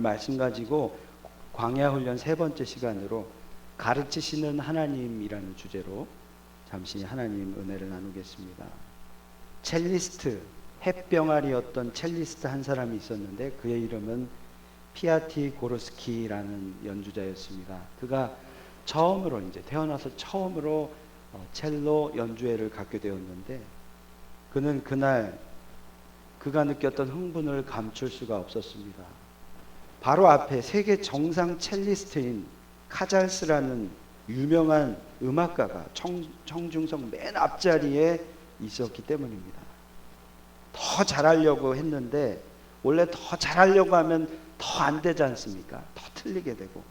말씀 가지고 광야 훈련 세 번째 시간으로 가르치시는 하나님이라는 주제로 잠시 하나님 은혜를 나누겠습니다. 첼리스트, 햇병아리였던 첼리스트 한 사람이 있었는데 그의 이름은 피아티 고르스키라는 연주자였습니다. 그가 처음으로 이제 태어나서 처음으로 첼로 연주회를 갖게 되었는데 그는 그날 그가 느꼈던 흥분을 감출 수가 없었습니다. 바로 앞에 세계 정상 첼리스트인 카잘스라는 유명한 음악가가 청중석 맨 앞자리에 있었기 때문입니다. 더 잘하려고 했는데 원래 더 잘하려고 하면 더 안 되지 않습니까? 더 틀리게 되고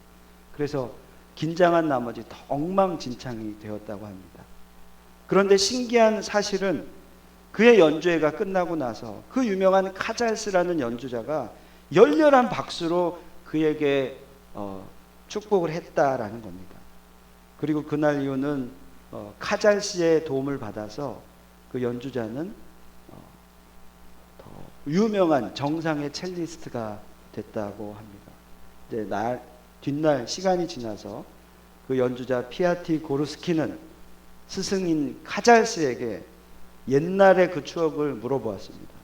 그래서 긴장한 나머지 더 엉망진창이 되었다고 합니다. 그런데 신기한 사실은 그의 연주회가 끝나고 나서 그 유명한 카잘스라는 연주자가 열렬한 박수로 그에게 축복을 했다라는 겁니다. 그리고 그날 이후는 카잘스의 도움을 받아서 그 연주자는 더 유명한 정상의 첼리스트가 됐다고 합니다. 이제 뒷날 시간이 지나서 그 연주자 피아티 고르스키는 스승인 카잘스에게 옛날의 그 추억을 물어보았습니다.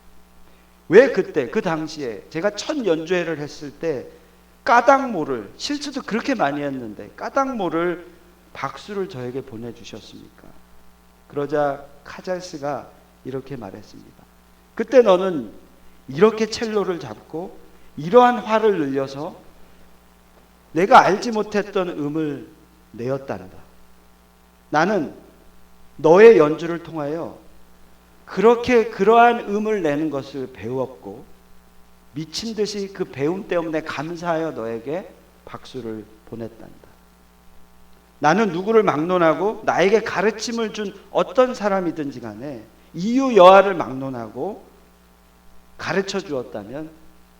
왜 그때 그 당시에 제가 첫 연주회를 했을 때 까닭모를 실수도 그렇게 많이 했는데 까닭모를 박수를 저에게 보내주셨습니까? 그러자 카잘스가 이렇게 말했습니다. 그때 너는 이렇게 첼로를 잡고 이러한 화를 늘려서 내가 알지 못했던 음을 내었단다. 나는 너의 연주를 통하여 그렇게 그러한 음을 내는 것을 배웠고 미친 듯이 그 배움 때문에 감사하여 너에게 박수를 보냈단다. 나는 누구를 막론하고 나에게 가르침을 준 어떤 사람이든지 간에 이유 여하를 막론하고 가르쳐 주었다면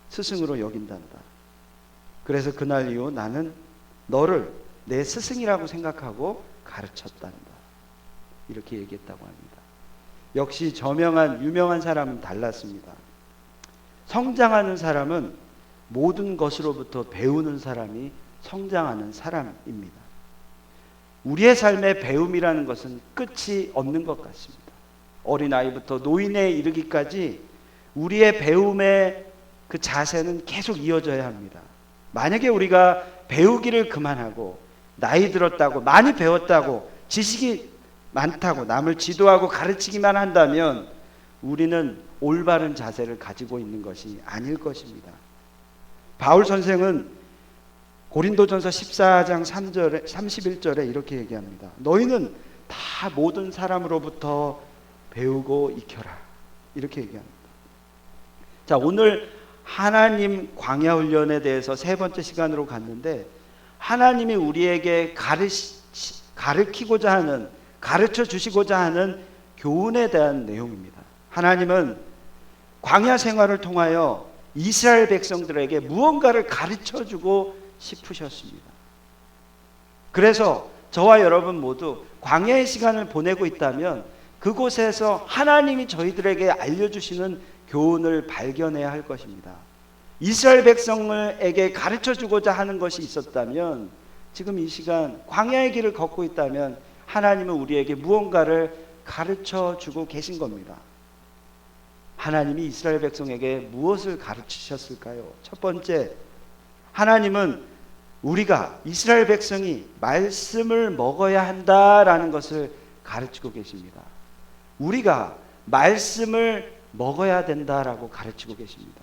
스승으로 여긴단다. 그래서 그날 이후 나는 너를 내 스승이라고 생각하고 가르쳤단다. 이렇게 얘기했다고 합니다. 역시 저명한 유명한 사람은 달랐습니다. 성장하는 사람은 모든 것으로부터 배우는 사람이 성장하는 사람입니다. 우리의 삶의 배움이라는 것은 끝이 없는 것 같습니다. 어린아이부터 노인에 이르기까지 우리의 배움의 그 자세는 계속 이어져야 합니다. 만약에 우리가 배우기를 그만하고 나이 들었다고 많이 배웠다고 지식이 많다고 남을 지도하고 가르치기만 한다면 우리는 올바른 자세를 가지고 있는 것이 아닐 것입니다. 바울 선생은 고린도전서 14장 3절에 31절에 이렇게 얘기합니다. 너희는 다 모든 사람으로부터 배우고 익혀라. 이렇게 얘기합니다. 자, 오늘 하나님 광야 훈련에 대해서 세 번째 시간으로 갔는데 하나님이 우리에게 가르치고자 하는 가르쳐 주시고자 하는 교훈에 대한 내용입니다. 하나님은 광야 생활을 통하여 이스라엘 백성들에게 무언가를 가르쳐 주고 싶으셨습니다. 그래서 저와 여러분 모두 광야의 시간을 보내고 있다면 그곳에서 하나님이 저희들에게 알려주시는 교훈을 발견해야 할 것입니다. 이스라엘 백성에게 가르쳐 주고자 하는 것이 있었다면 지금 이 시간 광야의 길을 걷고 있다면 하나님은 우리에게 무언가를 가르쳐 주고 계신 겁니다. 하나님이 이스라엘 백성에게 무엇을 가르치셨을까요? 첫 번째, 하나님은 우리가 이스라엘 백성이 말씀을 먹어야 한다라는 것을 가르치고 계십니다. 우리가 말씀을 먹어야 된다라고 가르치고 계십니다.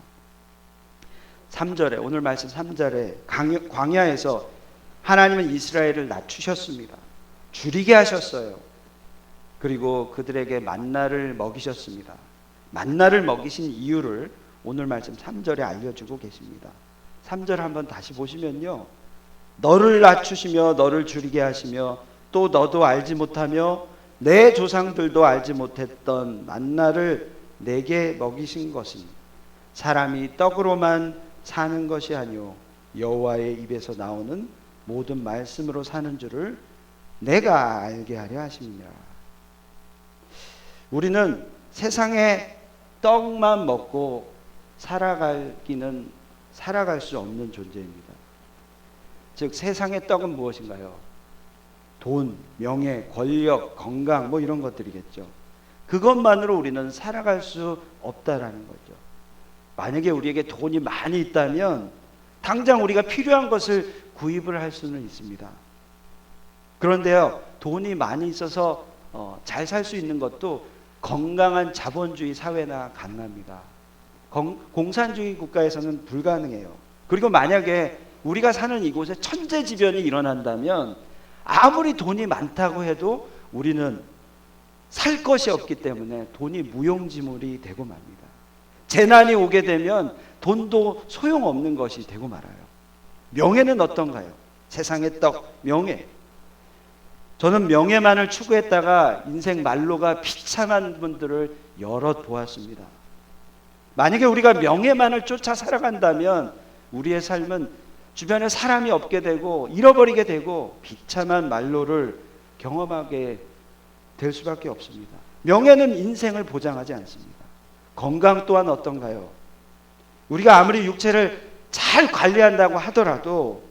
3절에 오늘 말씀 3절에 광야에서 하나님은 이스라엘을 낮추셨습니다. 줄이게 하셨어요. 그리고 그들에게 만나를 먹이셨습니다. 만나를 먹이신 이유를 오늘 말씀 3절에 알려주고 계십니다. 3절 한번 다시 보시면요. 너를 낮추시며 너를 줄이게 하시며 또 너도 알지 못하며 내 조상들도 알지 못했던 만나를 내게 먹이신 것은 사람이 떡으로만 사는 것이 아니요 여호와의 입에서 나오는 모든 말씀으로 사는 줄을 내가 알게 하려 하심이라. 우리는 세상에 떡만 먹고 살아가기는 살아갈 수 없는 존재입니다. 즉 세상의 떡은 무엇인가요? 돈, 명예, 권력, 건강 뭐 이런 것들이겠죠. 그것만으로 우리는 살아갈 수 없다라는 거죠. 만약에 우리에게 돈이 많이 있다면 당장 우리가 필요한 것을 구입을 할 수는 있습니다. 그런데요, 돈이 많이 있어서 잘 살 수 있는 것도 건강한 자본주의 사회나 가능합니다. 공산주의 국가에서는 불가능해요. 그리고 만약에 우리가 사는 이곳에 천재지변이 일어난다면 아무리 돈이 많다고 해도 우리는 살 것이 없기 때문에 돈이 무용지물이 되고 맙니다. 재난이 오게 되면 돈도 소용없는 것이 되고 말아요. 명예는 어떤가요? 세상의 떡, 명예. 저는 명예만을 추구했다가 인생 말로가 비참한 분들을 여럿 보았습니다. 만약에 우리가 명예만을 쫓아 살아간다면 우리의 삶은 주변에 사람이 없게 되고 잃어버리게 되고 비참한 말로를 경험하게 될 수밖에 없습니다. 명예는 인생을 보장하지 않습니다. 건강 또한 어떤가요? 우리가 아무리 육체를 잘 관리한다고 하더라도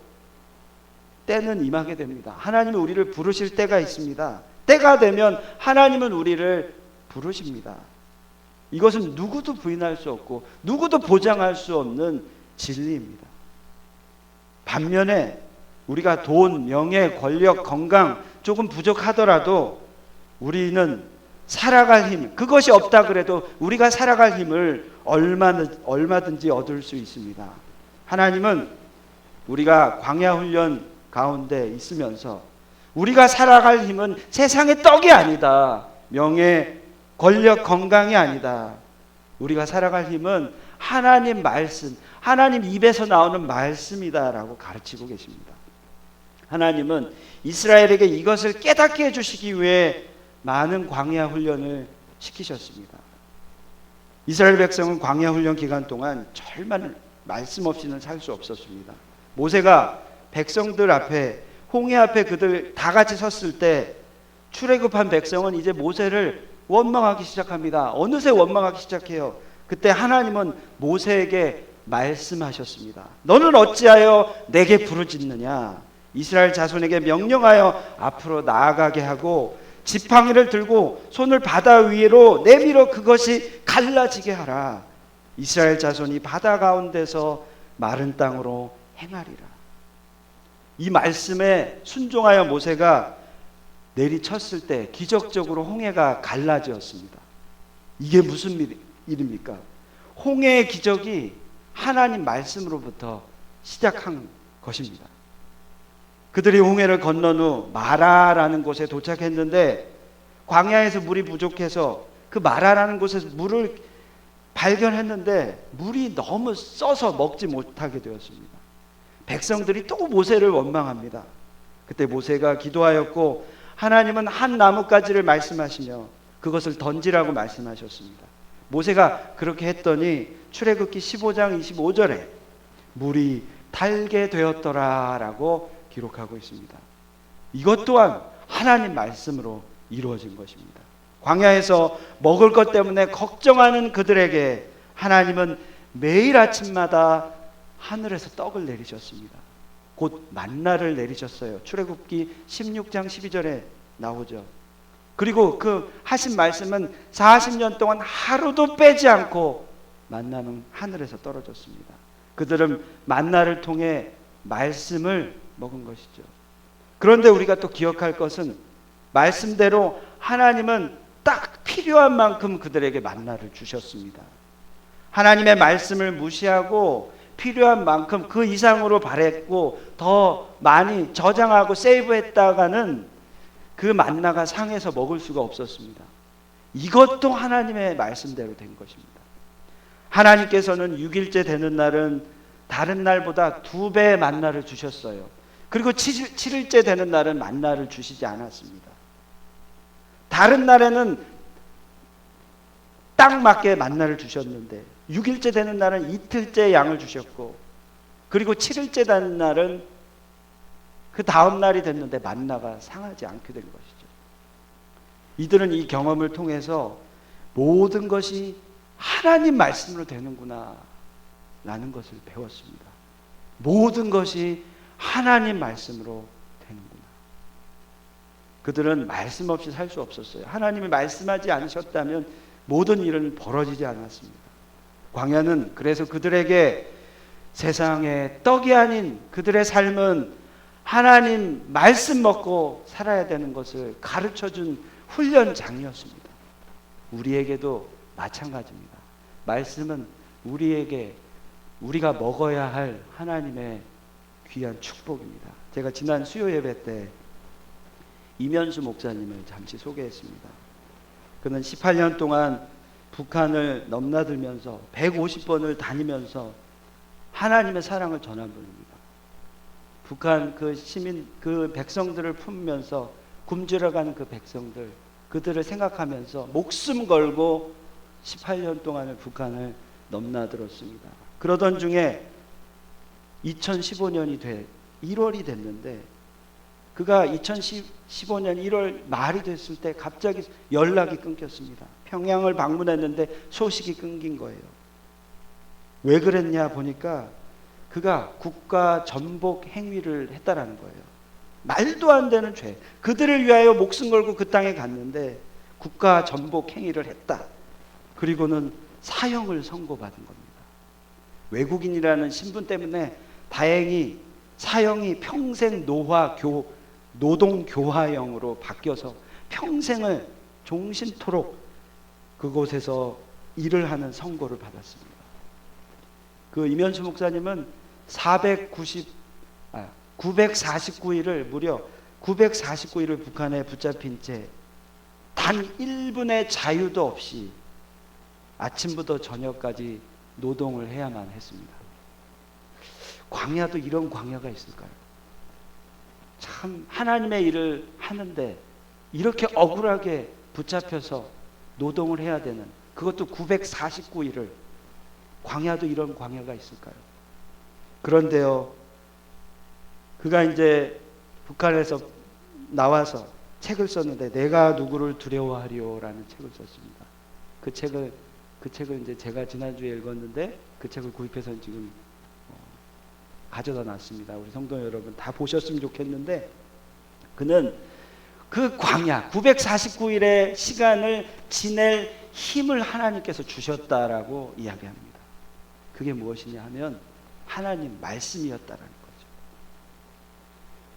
때는 임하게 됩니다. 하나님이 우리를 부르실 때가 있습니다. 때가 되면 하나님은 우리를 부르십니다. 이것은 누구도 부인할 수 없고 누구도 보장할 수 없는 진리입니다. 반면에 우리가 돈, 명예, 권력, 건강 조금 부족하더라도 우리는 살아갈 힘, 그것이 없다 그래도 우리가 살아갈 힘을 얼마든지 얻을 수 있습니다. 하나님은 우리가 광야 훈련 가운데 있으면서 우리가 살아갈 힘은 세상의 떡이 아니다. 명예, 권력, 건강이 아니다. 우리가 살아갈 힘은 하나님 말씀, 하나님 입에서 나오는 말씀이다라고 가르치고 계십니다. 하나님은 이스라엘에게 이것을 깨닫게 해주시기 위해 많은 광야 훈련을 시키셨습니다. 이스라엘 백성은 광야 훈련 기간 동안 정말 말씀 없이는 살 수 없었습니다. 모세가 백성들 앞에 홍해 앞에 그들 다 같이 섰을 때 출애굽한 백성은 이제 모세를 원망하기 시작합니다. 어느새 원망하기 시작해요. 그때 하나님은 모세에게 말씀하셨습니다. 너는 어찌하여 내게 부르짖느냐? 이스라엘 자손에게 명령하여 앞으로 나아가게 하고 지팡이를 들고 손을 바다 위로 내밀어 그것이 갈라지게 하라. 이스라엘 자손이 바다 가운데서 마른 땅으로 행하리라. 이 말씀에 순종하여 모세가 내리쳤을 때 기적적으로 홍해가 갈라졌습니다. 이게 무슨 일입니까? 홍해의 기적이 하나님 말씀으로부터 시작한 것입니다. 그들이 홍해를 건넌 후 마라라는 곳에 도착했는데 광야에서 물이 부족해서 그 마라라는 곳에서 물을 발견했는데 물이 너무 써서 먹지 못하게 되었습니다. 백성들이 또 모세를 원망합니다. 그때 모세가 기도하였고 하나님은 한 나뭇가지를 말씀하시며 그것을 던지라고 말씀하셨습니다. 모세가 그렇게 했더니 출애굽기 15장 25절에 물이 달게 되었더라라고 기록하고 있습니다. 이것 또한 하나님 말씀으로 이루어진 것입니다. 광야에서 먹을 것 때문에 걱정하는 그들에게 하나님은 매일 아침마다 하늘에서 떡을 내리셨습니다. 곧 만나를 내리셨어요. 출애굽기 16장 12절에 나오죠. 그리고 그 하신 말씀은 40년 동안 하루도 빼지 않고 만나는 하늘에서 떨어졌습니다. 그들은 만나를 통해 말씀을 먹은 것이죠. 그런데 우리가 또 기억할 것은 말씀대로 하나님은 딱 필요한 만큼 그들에게 만나를 주셨습니다. 하나님의 말씀을 무시하고 필요한 만큼 그 이상으로 바랬고 더 많이 저장하고 세이브했다가는 그 만나가 상해서 먹을 수가 없었습니다. 이것도 하나님의 말씀대로 된 것입니다. 하나님께서는 6일째 되는 날은 다른 날보다 2배의 만나를 주셨어요. 그리고 7일째 되는 날은 만나를 주시지 않았습니다. 다른 날에는 딱 맞게 만나를 주셨는데 6일째 되는 날은 이틀째 양을 주셨고 그리고 7일째 되는 날은 그 다음 날이 됐는데 만나가 상하지 않게 된 것이죠. 이들은 이 경험을 통해서 모든 것이 하나님 말씀으로 되는구나. 라는 것을 배웠습니다. 모든 것이 하나님 말씀으로 되는구나. 그들은 말씀 없이 살 수 없었어요. 하나님이 말씀하지 않으셨다면 모든 일은 벌어지지 않았습니다. 광야는 그래서 그들에게 세상에 떡이 아닌 그들의 삶은 하나님 말씀 먹고 살아야 되는 것을 가르쳐준 훈련장이었습니다. 우리에게도 마찬가지입니다. 말씀은 우리가 먹어야 할 하나님의 귀한 축복입니다. 제가 지난 수요 예배 때 이면수 목사님을 잠시 소개했습니다. 그는 18년 동안 북한을 넘나들면서 150번을 다니면서 하나님의 사랑을 전한 분입니다. 북한 그 시민, 그 백성들을 품으면서 굶주려가는 그 백성들, 그들을 생각하면서 목숨 걸고 18년 동안을 북한을 넘나들었습니다. 그러던 중에 2015년이 1월이 됐는데 그가 2015년 1월 말이 됐을 때 갑자기 연락이 끊겼습니다. 평양을 방문했는데 소식이 끊긴 거예요. 왜 그랬냐 보니까 그가 국가 전복 행위를 했다라는 거예요. 말도 안 되는 죄. 그들을 위하여 목숨 걸고 그 땅에 갔는데 국가 전복 행위를 했다. 그리고는 사형을 선고받은 겁니다. 외국인이라는 신분 때문에 다행히 사형이 평생 노동교화형으로 바뀌어서 평생을 종신토록 그곳에서 일을 하는 선고를 받았습니다. 그 이면수 목사님은 949일을 무려 949일을 북한에 붙잡힌 채 단 1분의 자유도 없이 아침부터 저녁까지 노동을 해야만 했습니다. 광야도 이런 광야가 있을까요? 참 하나님의 일을 하는데 이렇게 억울하게 붙잡혀서 노동을 해야 되는, 그것도 949일을, 광야도 이런 광야가 있을까요? 그런데요, 그가 이제 북한에서 나와서 책을 썼는데 내가 누구를 두려워하리오라는 책을 썼습니다. 그 책을 이제 제가 지난주에 읽었는데 그 책을 구입해서 지금 가져다 놨습니다. 우리 성도 여러분 다 보셨으면 좋겠는데, 그는 그 광야 949일의 시간을 지낼 힘을 하나님께서 주셨다라고 이야기합니다. 그게 무엇이냐 하면 하나님 말씀이었다라는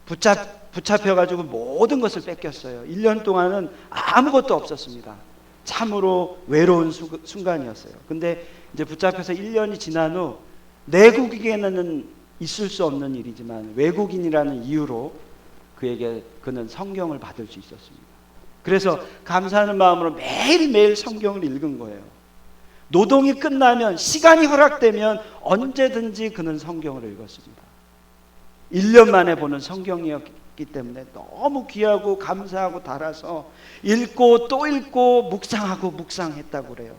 거죠. 붙잡혀가지고 모든 것을 뺏겼어요. 1년 동안은 아무것도 없었습니다. 참으로 외로운 순간이었어요. 근데 이제 붙잡혀서 1년이 지난 후 내국에게는 있을 수 없는 일이지만 외국인이라는 이유로 그는 성경을 받을 수 있었습니다. 그래서 감사하는 마음으로 매일매일 성경을 읽은 거예요. 노동이 끝나면, 시간이 허락되면 언제든지 그는 성경을 읽었습니다. 1년 만에 보는 성경이었기 때문에 너무 귀하고 감사하고 달아서 읽고 또 읽고 묵상하고 묵상했다고 그래요.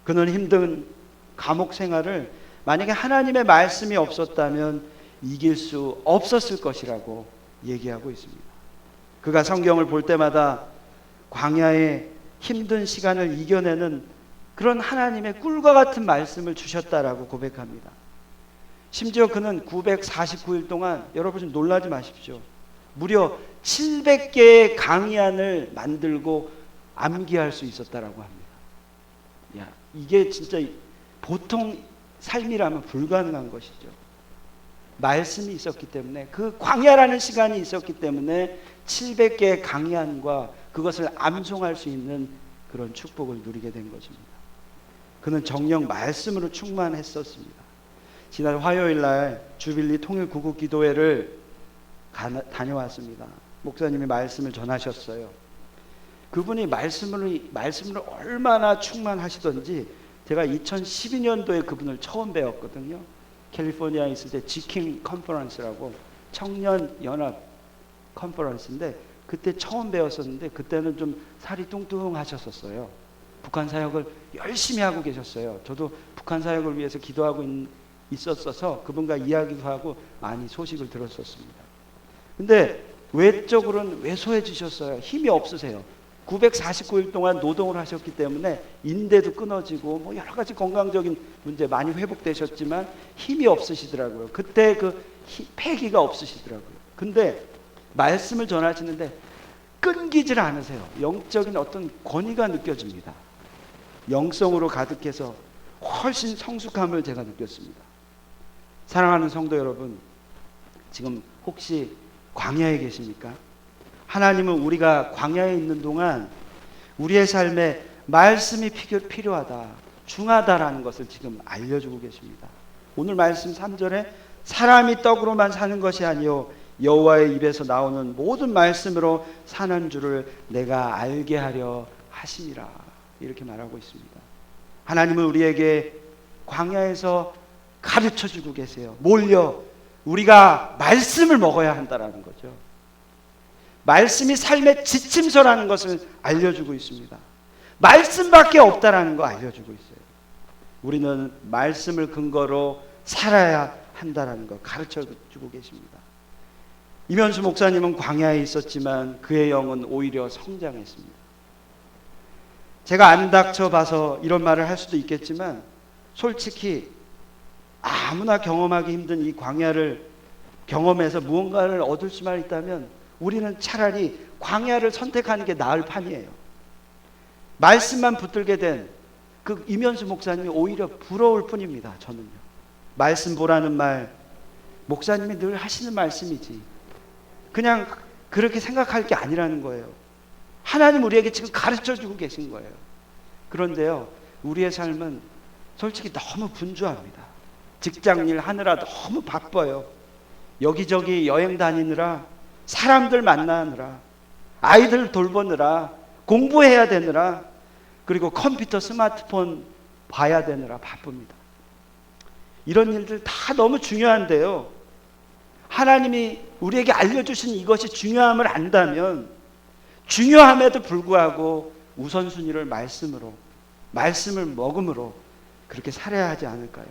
그는 힘든 감옥 생활을 만약에 하나님의 말씀이 없었다면 이길 수 없었을 것이라고 얘기하고 있습니다. 그가 성경을 볼 때마다 광야의 힘든 시간을 이겨내는 그런 하나님의 꿀과 같은 말씀을 주셨다라고 고백합니다. 심지어 그는 949일 동안, 여러분 좀 놀라지 마십시오, 무려 700개의 강의안을 만들고 암기할 수 있었다라고 합니다. 야, 이게 진짜 보통 삶이라면 불가능한 것이죠. 말씀이 있었기 때문에, 그 광야라는 시간이 있었기 때문에 700개의 강의안과 그것을 암송할 수 있는 그런 축복을 누리게 된 것입니다. 그는 정녕 말씀으로 충만했었습니다. 지난 화요일 날 주빌리 통일 구국 기도회를 다녀왔습니다. 목사님이 말씀을 전하셨어요. 그분이 말씀으로 얼마나 충만하시던지 제가 2012년도에 그분을 처음 배웠거든요. 캘리포니아에 있을 때 지킹 컨퍼런스라고 청년 연합 컨퍼런스인데 그때 처음 배웠었는데 그때는 좀 살이 뚱뚱하셨었어요. 북한 사역을 열심히 하고 계셨어요. 저도 북한 사역을 위해서 기도하고 있었어서 그분과 이야기도 하고 많이 소식을 들었었습니다. 근데 외적으로는 왜소해지셨어요. 힘이 없으세요. 949일 동안 노동을 하셨기 때문에 인대도 끊어지고 뭐 여러 가지 건강적인 문제 많이 회복되셨지만 힘이 없으시더라고요. 그때 그 패기가 없으시더라고요. 근데 말씀을 전하시는데 끊기질 않으세요. 영적인 어떤 권위가 느껴집니다. 영성으로 가득해서 훨씬 성숙함을 제가 느꼈습니다. 사랑하는 성도 여러분, 지금 혹시 광야에 계십니까? 하나님은 우리가 광야에 있는 동안 우리의 삶에 말씀이 필요하다, 중하다라는 것을 지금 알려주고 계십니다. 오늘 말씀 3절에 사람이 떡으로만 사는 것이 아니요 여호와의 입에서 나오는 모든 말씀으로 사는 줄을 내가 알게 하려 하심이라, 이렇게 말하고 있습니다. 하나님은 우리에게 광야에서 가르쳐주고 계세요. 뭘요? 우리가 말씀을 먹어야 한다라는 거죠. 말씀이 삶의 지침서라는 것을 알려주고 있습니다. 말씀밖에 없다라는 거 알려주고 있어요. 우리는 말씀을 근거로 살아야 한다라는 거 가르쳐주고 계십니다. 이면수 목사님은 광야에 있었지만 그의 영은 오히려 성장했습니다. 제가 안 닥쳐봐서 이런 말을 할 수도 있겠지만 솔직히 아무나 경험하기 힘든 이 광야를 경험해서 무언가를 얻을 수만 있다면 우리는 차라리 광야를 선택하는 게 나을 판이에요. 말씀만 붙들게 된 그 이면수 목사님이 오히려 부러울 뿐입니다. 저는요. 말씀 보라는 말 목사님이 늘 하시는 말씀이지 그냥 그렇게 생각할 게 아니라는 거예요. 하나님 우리에게 지금 가르쳐주고 계신 거예요. 그런데요, 우리의 삶은 솔직히 너무 분주합니다. 직장일 하느라 너무 바빠요. 여기저기 여행 다니느라, 사람들 만나느라, 아이들 돌보느라, 공부해야 되느라, 그리고 컴퓨터, 스마트폰 봐야 되느라 바쁩니다. 이런 일들 다 너무 중요한데요, 하나님이 우리에게 알려주신 이것이 중요함을 안다면 중요함에도 불구하고 우선순위를 말씀으로, 말씀을 먹음으로 그렇게 살아야 하지 않을까요?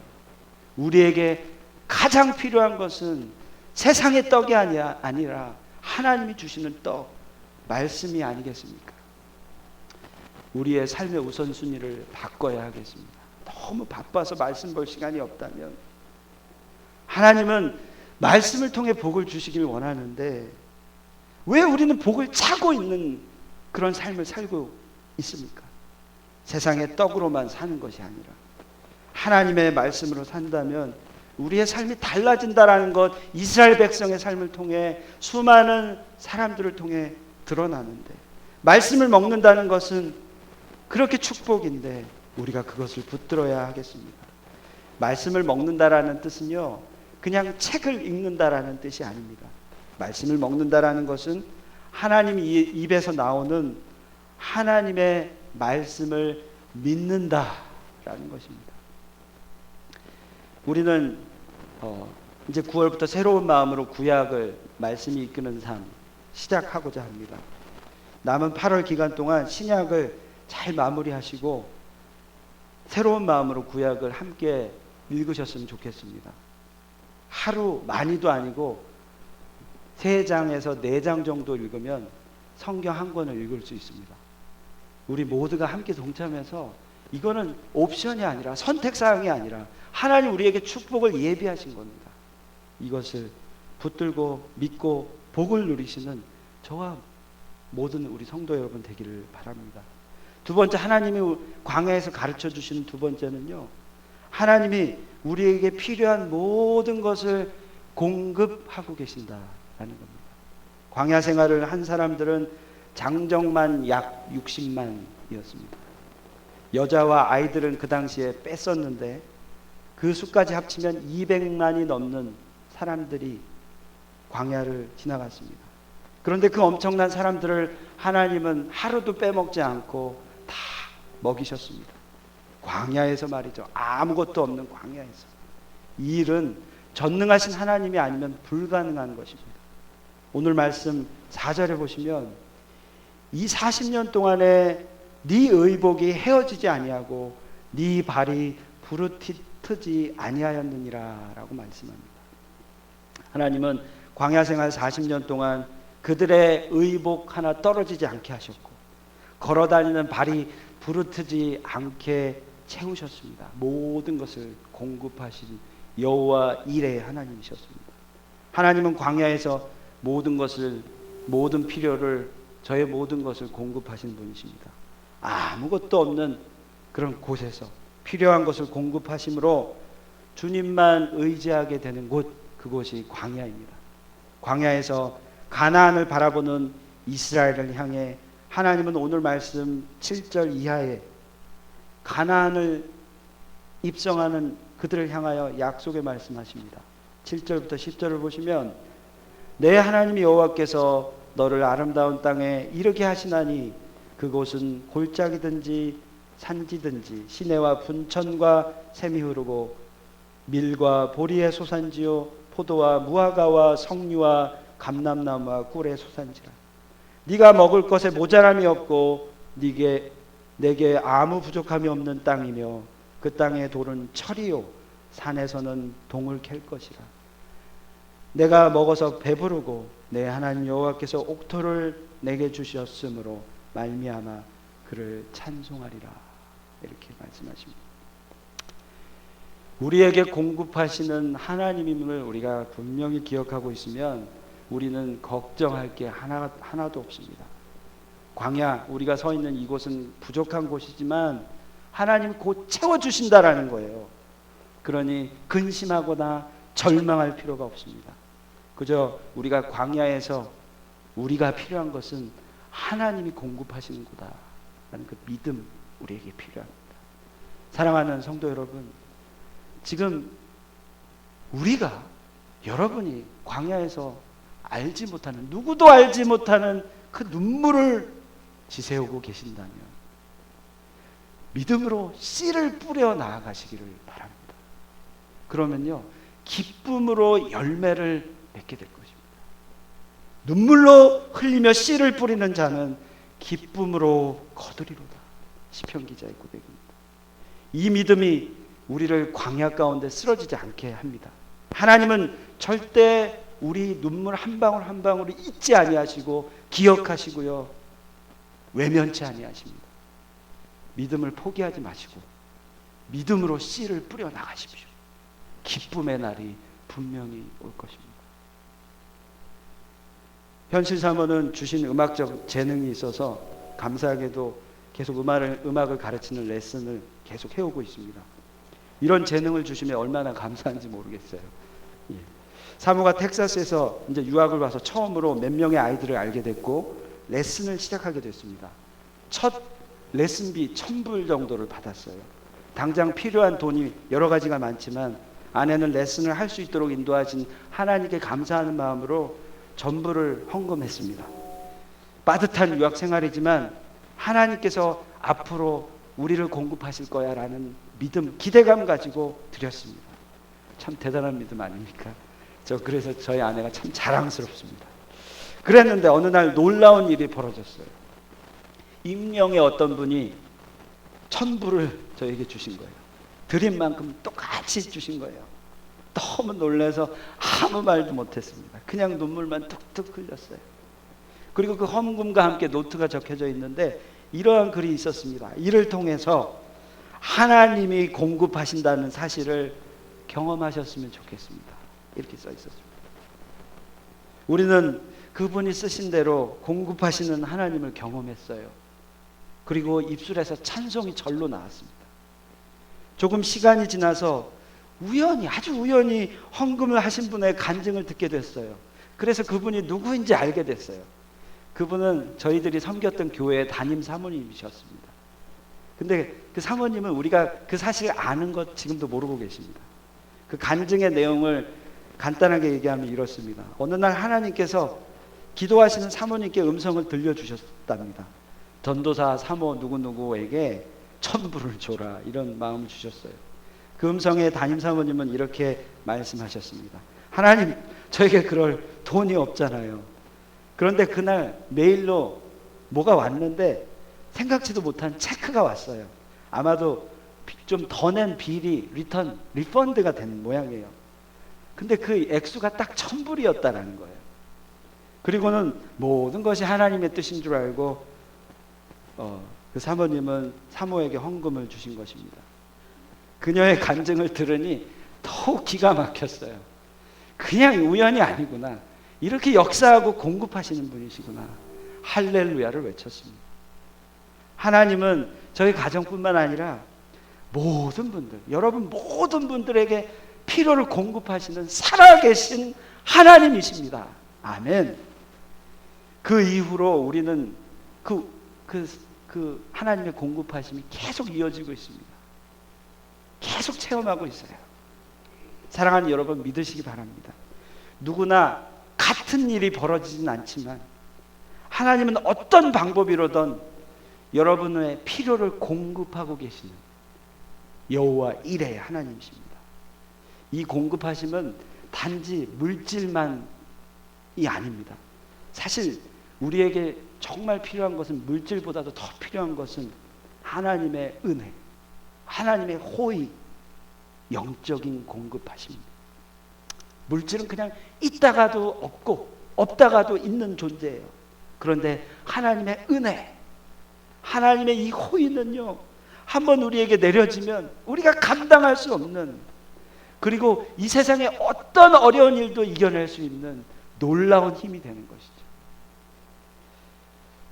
우리에게 가장 필요한 것은 세상의 떡이 아니라 하나님이 주시는 떡, 말씀이 아니겠습니까? 우리의 삶의 우선순위를 바꿔야 하겠습니다. 너무 바빠서 말씀 볼 시간이 없다면 하나님은 말씀을 통해 복을 주시길 원하는데 왜 우리는 복을 차고 있는 그런 삶을 살고 있습니까? 세상의 떡으로만 사는 것이 아니라 하나님의 말씀으로 산다면 우리의 삶이 달라진다라는 것, 이스라엘 백성의 삶을 통해 수많은 사람들을 통해 드러나는데, 말씀을 먹는다는 것은 그렇게 축복인데 우리가 그것을 붙들어야 하겠습니다. 말씀을 먹는다라는 뜻은요, 그냥 책을 읽는다라는 뜻이 아닙니다. 말씀을 먹는다라는 것은 하나님 입에서 나오는 하나님의 말씀을 믿는다라는 것입니다. 우리는 이제 9월부터 새로운 마음으로 구약을 말씀이 이끄는 삶 시작하고자 합니다. 남은 8월 기간 동안 신약을 잘 마무리하시고 새로운 마음으로 구약을 함께 읽으셨으면 좋겠습니다. 하루 많이도 아니고 3장에서 4장 정도 읽으면 성경 한 권을 읽을 수 있습니다. 우리 모두가 함께 동참해서, 이거는 옵션이 아니라 선택사항이 아니라 하나님 우리에게 축복을 예비하신 겁니다. 이것을 붙들고 믿고 복을 누리시는 저와 모든 우리 성도 여러분 되기를 바랍니다. 두 번째, 하나님이 광야에서 가르쳐 주시는 두 번째는요, 하나님이 우리에게 필요한 모든 것을 공급하고 계신다라는 겁니다. 광야 생활을 한 사람들은 장정만 약 60만이었습니다. 여자와 아이들은 그 당시에 뺐었는데 그 수까지 합치면 200만이 넘는 사람들이 광야를 지나갔습니다. 그런데 그 엄청난 사람들을 하나님은 하루도 빼먹지 않고 다 먹이셨습니다. 광야에서 말이죠. 아무것도 없는 광야에서. 이 일은 전능하신 하나님이 아니면 불가능한 것입니다. 오늘 말씀 4절에 보시면 이 40년 동안에 네 의복이 헤어지지 아니하고 네 발이 부르트지 아니하였느니라 라고 말씀합니다. 하나님은 광야 생활 40년 동안 그들의 의복 하나 떨어지지 않게 하셨고 걸어다니는 발이 부르트지 않게 채우셨습니다. 모든 것을 공급하신 여호와 일의 하나님이셨습니다. 하나님은 광야에서 모든 필요를, 저의 모든 것을 공급하신 분이십니다. 아무것도 없는 그런 곳에서 필요한 것을 공급하심으로 주님만 의지하게 되는 곳, 그곳이 광야입니다. 광야에서 가나안을 바라보는 이스라엘을 향해 하나님은 오늘 말씀 7절 이하에 가나안을 입성하는 그들을 향하여 약속의 말씀하십니다. 7절부터 10절을 보시면 내 하나님 여호와께서 너를 아름다운 땅에 이르게 하시나니 그곳은 골짜기든지 산지든지 시내와 분천과 샘이 흐르고 밀과 보리의 소산지요 포도와 무화과와 석류와 감람나무와 꿀의 소산지라. 네가 먹을 것에 모자람이 없고 내게 아무 부족함이 없는 땅이며 그 땅의 돌은 철이요 산에서는 동을 캘 것이라. 내가 먹어서 배부르고 내 하나님 여호와께서 옥토를 내게 주셨으므로 말미암아 그를 찬송하리라. 이렇게 말씀하십니다. 우리에게 공급하시는 하나님임을 우리가 분명히 기억하고 있으면 우리는 걱정할 게 하나도 없습니다. 광야, 우리가 서 있는 이곳은 부족한 곳이지만 하나님 곧 채워주신다라는 거예요. 그러니 근심하거나 절망할 필요가 없습니다. 그저 우리가 광야에서 우리가 필요한 것은 하나님이 공급하시는 거다라는 그 믿음, 우리에게 필요합니다. 사랑하는 성도 여러분, 지금 여러분이 광야에서 알지 못하는, 누구도 알지 못하는 그 눈물을 지새우고 계신다면 믿음으로 씨를 뿌려 나아가시기를 바랍니다. 그러면요, 기쁨으로 열매를 맺게 될 것입니다. 눈물로 흘리며 씨를 뿌리는 자는 기쁨으로 거두리로다. 시편 기자의 고백입니다. 이 믿음이 우리를 광야 가운데 쓰러지지 않게 합니다. 하나님은 절대 우리 눈물 한 방울 한 방울을 잊지 아니하시고 기억하시고요, 외면치 아니하십니다. 믿음을 포기하지 마시고 믿음으로 씨를 뿌려 나가십시오. 기쁨의 날이 분명히 올 것입니다. 현실 사모는 주신 음악적 재능이 있어서 감사하게도 계속 음악을 가르치는 레슨을 계속 해오고 있습니다. 이런 재능을 주시면 얼마나 감사한지 모르겠어요. 예. 사모가 텍사스에서 이제 유학을 와서 처음으로 몇 명의 아이들을 알게 됐고 레슨을 시작하게 됐습니다. 첫 레슨비 1,000불 정도를 받았어요. 당장 필요한 돈이 여러 가지가 많지만 아내는 레슨을 할 수 있도록 인도하신 하나님께 감사하는 마음으로 전부를 헌금했습니다. 빠듯한 유학 생활이지만 하나님께서 앞으로 우리를 공급하실 거야 라는 믿음, 기대감 가지고 드렸습니다. 참 대단한 믿음 아닙니까? 그래서 저희 아내가 참 자랑스럽습니다. 그랬는데 어느 날 놀라운 일이 벌어졌어요. 익명의 어떤 분이 1,000불을 저에게 주신 거예요. 드린 만큼 똑같이 주신 거예요. 너무 놀라서 아무 말도 못했습니다. 그냥 눈물만 툭툭 흘렸어요. 그리고 그 헌금과 함께 노트가 적혀져 있는데 이러한 글이 있었습니다. 이를 통해서 하나님이 공급하신다는 사실을 경험하셨으면 좋겠습니다. 이렇게 써 있었습니다. 우리는 그분이 쓰신 대로 공급하시는 하나님을 경험했어요. 그리고 입술에서 찬송이 절로 나왔습니다. 조금 시간이 지나서 아주 우연히 헌금을 하신 분의 간증을 듣게 됐어요. 그래서 그분이 누구인지 알게 됐어요. 그분은 저희들이 섬겼던 교회의 담임 사모님이셨습니다. 근데 그 사모님은 우리가 그 사실을 아는 것 지금도 모르고 계십니다. 그 간증의 내용을 간단하게 얘기하면 이렇습니다. 어느 날 하나님께서 기도하시는 사모님께 음성을 들려주셨답니다. 전도사 사모 누구누구에게 1,000불을 줘라, 이런 마음을 주셨어요. 그 음성의 담임 사모님은 이렇게 말씀하셨습니다. 하나님, 저에게 그럴 돈이 없잖아요. 그런데 그날 메일로 뭐가 왔는데 생각지도 못한 체크가 왔어요. 아마도 좀 더 낸 비리, 리펀드가 된 모양이에요. 근데 그 액수가 딱 1,000불이었다라는 거예요. 그리고는 모든 것이 하나님의 뜻인 줄 알고 그 사모님은 사모에게 헌금을 주신 것입니다. 그녀의 간증을 들으니 더욱 기가 막혔어요. 그냥 우연이 아니구나. 이렇게 역사하고 공급하시는 분이시구나. 할렐루야를 외쳤습니다. 하나님은 저희 가정뿐만 아니라 모든 분들, 여러분 모든 분들에게 필요를 공급하시는 살아계신 하나님이십니다. 아멘. 그 이후로 우리는 그 하나님의 공급하심이 계속 이어지고 있습니다. 계속 체험하고 있어요. 사랑하는 여러분, 믿으시기 바랍니다. 누구나 같은 일이 벌어지진 않지만 하나님은 어떤 방법이로든 여러분의 필요를 공급하고 계시는 여호와 일의 하나님이십니다. 이 공급하심은 단지 물질만이 아닙니다. 사실 우리에게 정말 필요한 것은, 물질보다도 더 필요한 것은 하나님의 은혜, 하나님의 호의, 영적인 공급하심입니다. 물질은 그냥 있다가도 없고 없다가도 있는 존재예요. 그런데 하나님의 은혜, 하나님의 이 호의는요, 한번 우리에게 내려지면 우리가 감당할 수 없는, 그리고 이 세상의 어떤 어려운 일도 이겨낼 수 있는 놀라운 힘이 되는 것이죠.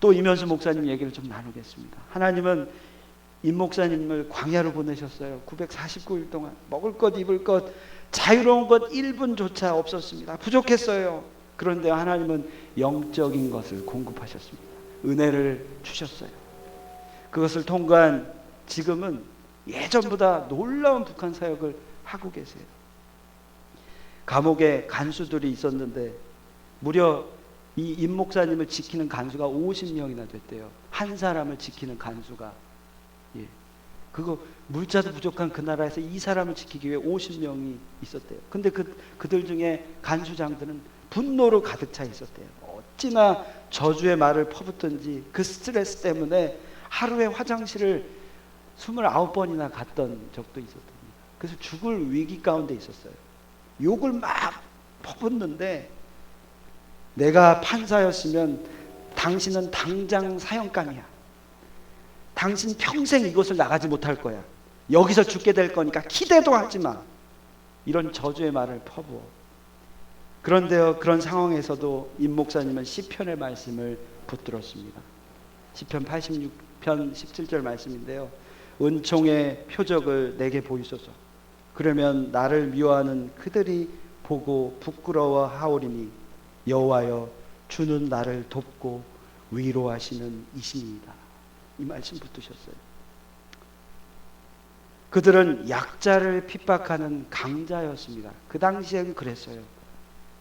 또 이면수 목사님 얘기를 좀 나누겠습니다. 하나님은 임 목사님을 광야로 보내셨어요. 949일 동안 먹을 것 입을 것 자유로운 것 1분조차 없었습니다. 부족했어요. 그런데 하나님은 영적인 것을 공급하셨습니다. 은혜를 주셨어요. 그것을 통과한 지금은 예전보다 놀라운 북한 사역을 하고 계세요. 감옥에 간수들이 있었는데 무려 이 임 목사님을 지키는 간수가 50명이나 됐대요. 한 사람을 지키는 간수가. 그거 물자도 부족한 그 나라에서 이 사람을 지키기 위해 50명이 있었대요. 근데 그들 중에 간수장들은 분노로 가득 차 있었대요. 어찌나 저주의 말을 퍼붓던지 그 스트레스 때문에 하루에 화장실을 29번이나 갔던 적도 있었답니다. 그래서 죽을 위기 가운데 있었어요. 욕을 막 퍼붓는데, 내가 판사였으면 당신은 당장 사형감이야. 당신 평생 이곳을 나가지 못할 거야. 여기서 죽게 될 거니까 기대도 하지 마. 이런 저주의 말을 퍼부어. 그런데요, 그런 상황에서도 임 목사님은 시편의 말씀을 붙들었습니다. 시편 86편 17절 말씀인데요. 은총의 표적을 내게 보이소서. 그러면 나를 미워하는 그들이 보고 부끄러워하오리니 여호와여, 주는 나를 돕고 위로하시는 이신이다. 이 말씀 붙드셨어요. 그들은 약자를 핍박하는 강자였습니다. 그 당시엔 그랬어요.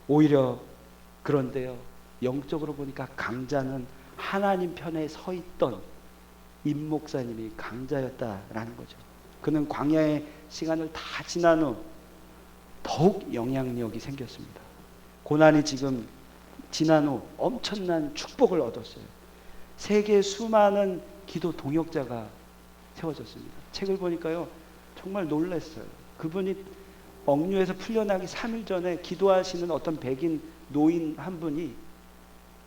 오히려 그런데요, 영적으로 보니까 강자는 하나님 편에 서 있던 임 목사님이 강자였다라는 거죠. 그는 광야의 시간을 다 지난 후 더욱 영향력이 생겼습니다. 고난이 지금 지난 후 엄청난 축복을 얻었어요. 세계 수많은 기도 동역자가 세워졌습니다. 책을 보니까요, 정말 놀랐어요. 그분이 억류에서 풀려나기 3일 전에 기도하시는 어떤 백인 노인 한 분이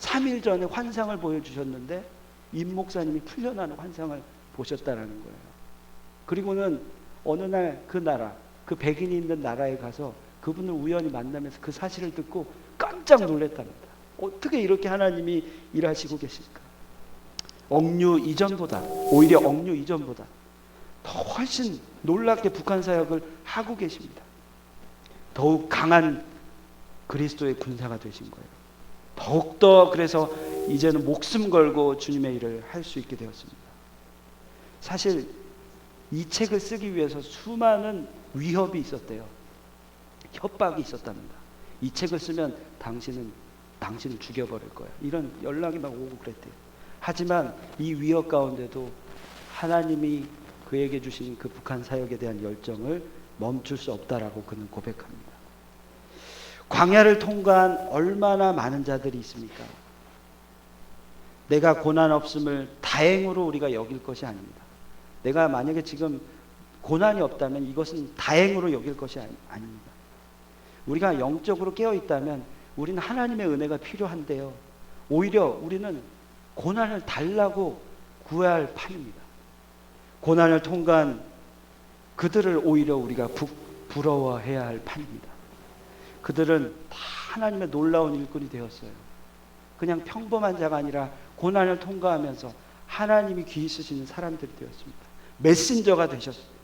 3일 전에 환상을 보여주셨는데 임 목사님이 풀려나는 환상을 보셨다라는 거예요. 그리고는 어느 날 그 나라, 그 백인이 있는 나라에 가서 그분을 우연히 만나면서 그 사실을 듣고 깜짝 놀랐답니다. 어떻게 이렇게 하나님이 일하시고 계실까? 억류 이전보다, 오히려 억류 이전보다 더 훨씬 놀랍게 북한 사역을 하고 계십니다. 더욱 강한 그리스도의 군사가 되신 거예요. 더욱더 그래서 이제는 목숨 걸고 주님의 일을 할 수 있게 되었습니다. 사실 이 책을 쓰기 위해서 수많은 위협이 있었대요. 협박이 있었답니다. 이 책을 쓰면 당신을 죽여버릴 거야. 이런 연락이 막 오고 그랬대요. 하지만 이 위협 가운데도 하나님이 그에게 주신 그 북한 사역에 대한 열정을 멈출 수 없다라고 그는 고백합니다. 광야를 통과한 얼마나 많은 자들이 있습니까? 내가 고난 없음을 다행으로 우리가 여길 것이 아닙니다. 내가 만약에 지금 고난이 없다면 이것은 다행으로 여길 것이 아닙니다. 우리가 영적으로 깨어 있다면 우리는 하나님의 은혜가 필요한데요, 오히려 우리는 고난을 달라고 구해야 할 판입니다. 고난을 통과한 그들을 오히려 우리가 부러워해야 할 판입니다. 그들은 다 하나님의 놀라운 일꾼이 되었어요. 그냥 평범한 자가 아니라 고난을 통과하면서 하나님이 귀히 쓰시는 사람들이 되었습니다. 메신저가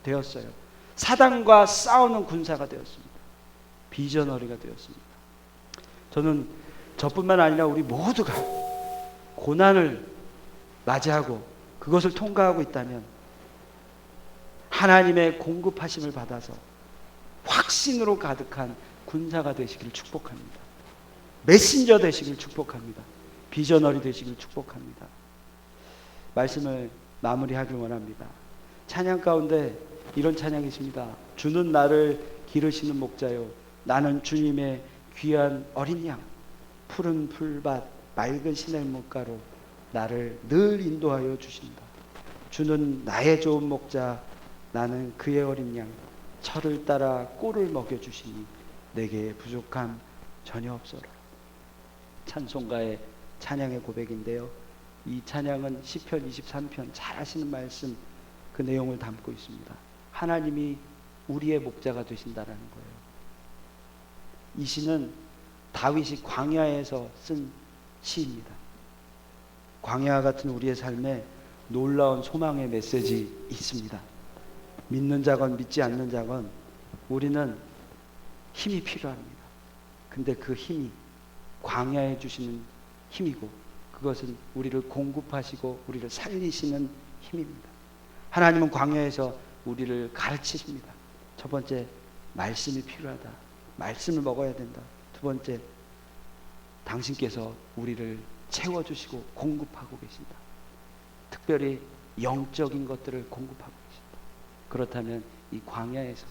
되었어요. 사단과 싸우는 군사가 되었습니다. 비저너리가 되었습니다. 저는 저뿐만 아니라 우리 모두가 고난을 맞이하고 그것을 통과하고 있다면 하나님의 공급하심을 받아서 확신으로 가득한 군사가 되시기를 축복합니다. 메신저 되시기를 축복합니다. 비저너리 되시기를 축복합니다. 말씀을 마무리하길 원합니다. 찬양 가운데 이런 찬양이 있습니다. 주는 나를 기르시는 목자요, 나는 주님의 귀한 어린 양, 푸른 풀밭 맑은 시냇물가로 나를 늘 인도하여 주신다. 주는 나의 좋은 목자, 나는 그의 어린 양, 철을 따라 꿀을 먹여주시니 내게 부족함 전혀 없어라. 찬송가의 찬양의 고백인데요, 이 찬양은 시편 23편 잘 아시는 말씀 그 내용을 담고 있습니다. 하나님이 우리의 목자가 되신다라는 거예요. 이 시는 다윗이 광야에서 쓴 시입니다. 광야와 같은 우리의 삶에 놀라운 소망의 메시지 있습니다. 믿는 자건 믿지 않는 자건 우리는 힘이 필요합니다. 근데 그 힘이 광야에 주시는 힘이고 그것은 우리를 공급하시고 우리를 살리시는 힘입니다. 하나님은 광야에서 우리를 가르치십니다. 첫 번째, 말씀이 필요하다. 말씀을 먹어야 된다. 두 번째, 당신께서 우리를 채워주시고 공급하고 계신다. 특별히 영적인 것들을 공급하고 계신다. 그렇다면 이 광야에서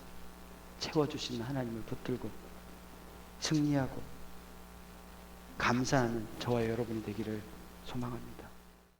채워주시는 하나님을 붙들고 승리하고 감사하는 저와 여러분이 되기를 소망합니다.